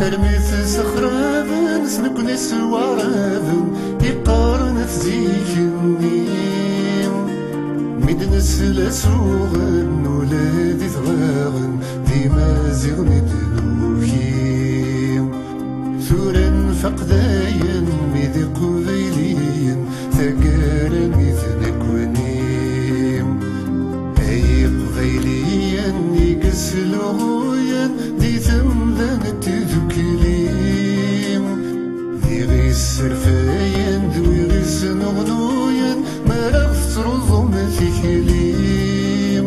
ارميت سخرابن سنكوني سوارابن يقارن تزيكني ميدن السلاسوغن ولادي ثغاغن ديما زيغ مدنوكي ثورن فقداين ميدي قبيلين ثقارا ميثنكوني اي قبيلين يقسلوين دي ثمذن تذكليم ذي غي السرفاين ذوي غي السنغنوين ما رغت رضم ثكليم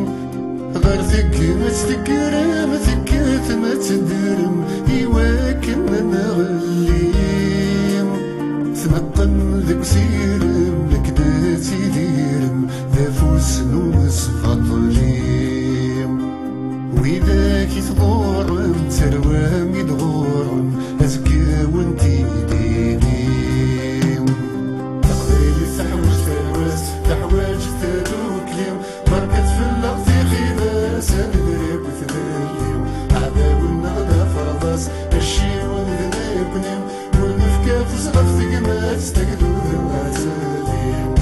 غير ثكمة تكرم ثكات ما تدرم إواكن نغليم ثنقن ذك سيرم لك داتي ديرم ذا فوسن ومسفطليم وإذا كي تضورم تروام يدغورم أزكى وانتي دينيم تقبيلي تحوج تلوس تحواج تدوكليم بركت في اللغط غيبة سندريب وتدليم عذاب النغدة فرضاس الشي ونذنبنيم ونفكا في صغف ثقمات تقدو ذوات سليم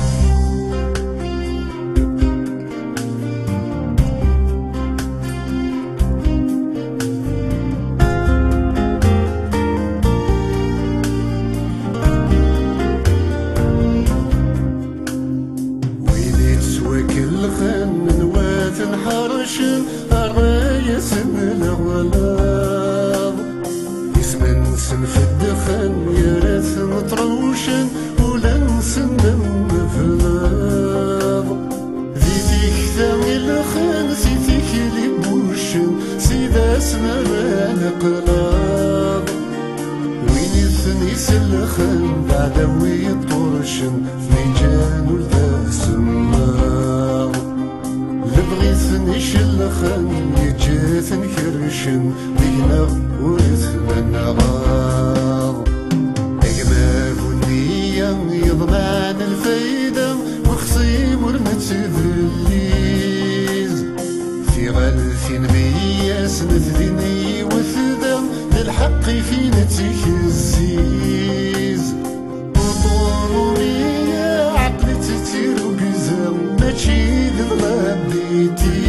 حرشن الرايس من الغلاظ يسمن سن في الدخن يرث مطروشن ولا نسمم مفلاظ ذيتيك ثاني الخن سيتيك اللي بوشن سيدا سمران قلاظ وين يثني سلخن بعد ويطرشن في جان ولدا سماغ بغيثني شلخن يجاثن كرشن دينا ورثمن غاض اقما بنيا يضمعن الفايدة وخصيم ورمت ذليز في غالثين مية سنة ذني وثدم للحق في نتيك الزيز وطولوني عقلت تيرو قزام ماشي ذغلاب بيتي